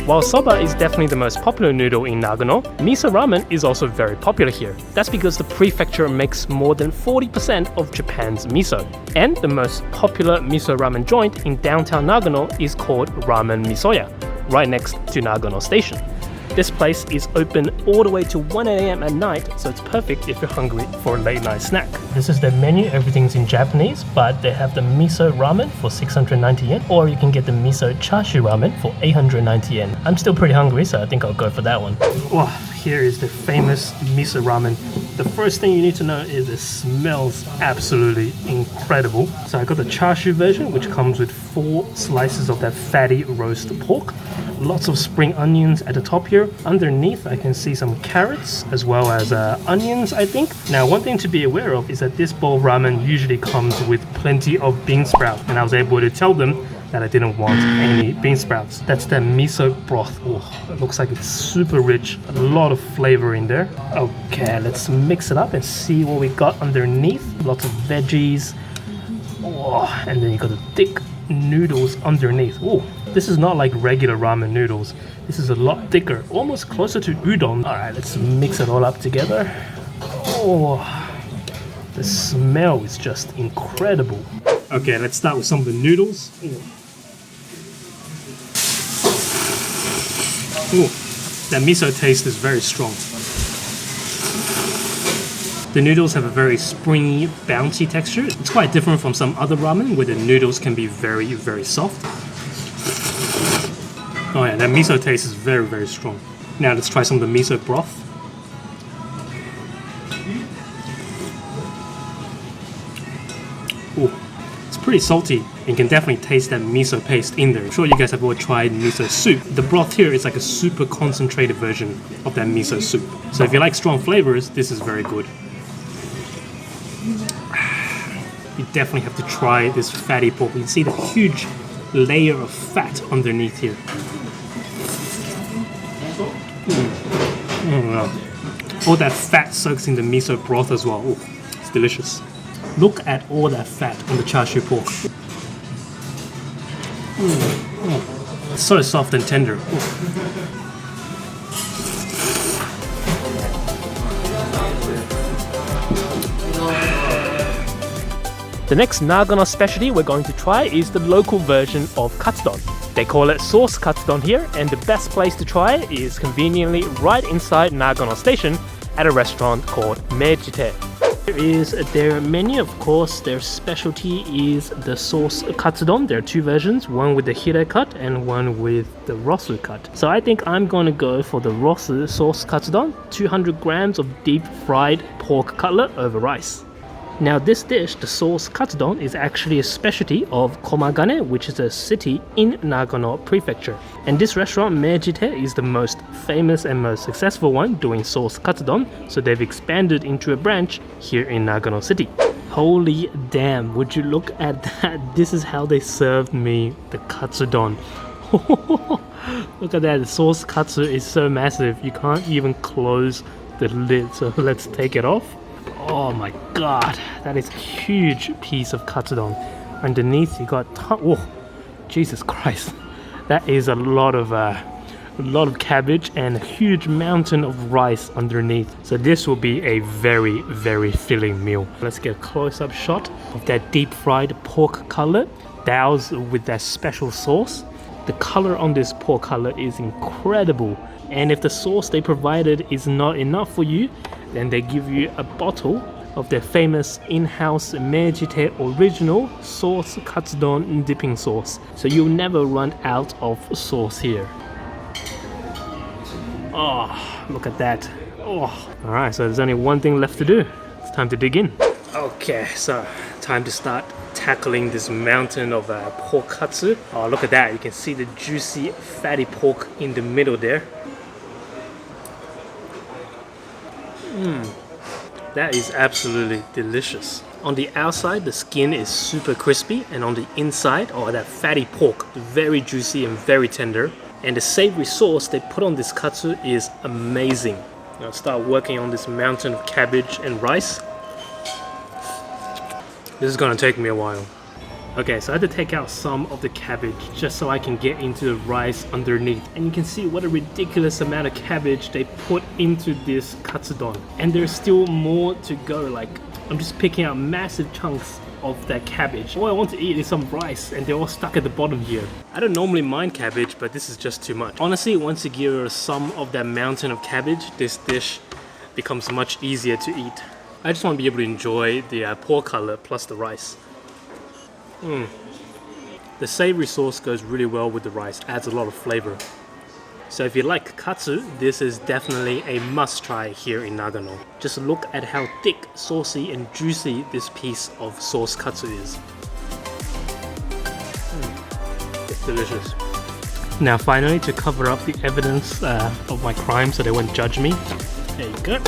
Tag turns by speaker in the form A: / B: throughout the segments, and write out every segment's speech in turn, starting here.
A: While soba is definitely the most popular noodle in Nagano, miso ramen is also very popular here. That's because the prefecture makes more than 40% of Japan's miso. And the most popular miso ramen joint in downtown Nagano is called Ramen Misoya, right next to Nagano Station. This place is open all the way to 1 AM at night, so it's perfect if you're hungry for a late night snack. This is their menu, everything's in Japanese, but they have the miso ramen for 690 yen, or you can get the miso chashu ramen for 890 yen. I'm still pretty hungry, so I think I'll go for that one. Wow, here is the famous miso ramen. The first thing you need to know is it smells absolutely incredible. So I got the chashu version, which comes with 4 slices of that fatty roast pork. Lots of spring onions at the top here. Underneath I can see some carrots as well as onions, I think. Now one thing to be aware of is that this bowl of ramen usually comes with plenty of bean sprouts, and I was able to tell them that I didn't want any bean sprouts. That's the miso broth. Oh, it looks like it's super rich, a lot of flavor in there. Okay, let's mix it up and see what we got underneath. Lots of veggies. Oh, and then you got the thick noodles underneath. Oh, this is not like regular ramen noodles. This is a lot thicker, almost closer to udon. All right, let's mix it all up together. Oh, the smell is just incredible. Okay, let's start with some of the noodles. Ooh, that miso taste is very strong. The noodles have a very springy, bouncy texture. It's quite different from some other ramen where the noodles can be very, very soft. Oh yeah, that miso taste is very, very strong. Now let's try some of the miso broth. Ooh, it's pretty salty. You can definitely taste that miso paste in there. I'm sure you guys have all tried miso soup. The broth here is like a super concentrated version of that miso soup. So if you like strong flavors, this is very good. You definitely have to try this fatty pork. You can see the huge layer of fat underneath here. All that fat soaks in the miso broth as well. Ooh, it's delicious. Look at all that fat on the chashu pork. It's so soft and tender. The next Nagano specialty we're going to try is the local version of Katsudon. They call it sauce Katsudon here, and the best place to try it is conveniently right inside Nagano Station at a restaurant called Meijitei. Here is their menu. Of course, their specialty is the sauce Katsudon. There are 2 versions, one with the hire cut and one with the rosu cut. So I think I'm going to go for the rosu sauce Katsudon, 200 grams of deep fried pork cutlet over rice. Now this dish, the sauce Katsudon, is actually a specialty of Komagane, which is a city in Nagano Prefecture. And this restaurant, Meijitei, is the most famous and most successful one doing sauce Katsudon, so they've expanded into a branch here in Nagano City. Holy damn, would you look at that? This is how they served me the Katsudon. Look at that, the sauce katsu is so massive, you can't even close the lid, so let's take it off. Oh my god, that is a huge piece of Katsudon. Underneath you got oh, Jesus Christ, that is a lot of cabbage and a huge mountain of rice underneath. So this will be a very, very filling meal. Let's get a close-up shot of that deep fried pork cutlet doused with that special sauce. The color on this pork cutlet is incredible, and if the sauce they provided is not enough for you, then they give you a bottle of their famous in-house Meijitei original sauce Katsudon dipping sauce. So you'll never run out of sauce here. Oh, look at that. Oh. Alright, so there's only one thing left to do. It's time to dig in. Okay, so time to start tackling this mountain of pork katsu. Oh, look at that. You can see the juicy, fatty pork in the middle there. That is absolutely delicious. On the outside, the skin is super crispy, and on the inside, oh, that fatty pork, very juicy and very tender. And the savory sauce they put on this katsu is amazing. I'll start working on this mountain of cabbage and rice. This is gonna take me a while. Okay, so I had to take out some of the cabbage just so I can get into the rice underneath. And you can see what a ridiculous amount of cabbage they put into this katsudon. And there's still more to go. Like, I'm just picking out massive chunks of that cabbage. All I want to eat is some rice, and they're all stuck at the bottom here. I don't normally mind cabbage, but this is just too much. Honestly, once you give some of that mountain of cabbage, this dish becomes much easier to eat. I just want to be able to enjoy the pork cutlet plus the rice. The savory sauce goes really well with the rice, adds a lot of flavor. So if you like katsu, this is definitely a must try here in Nagano. Just look at how thick, saucy and juicy this piece of sauce katsu is. It's delicious. Now finally, to cover up the evidence of my crime so they won't judge me, there you go.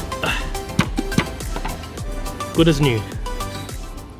A: Good as new.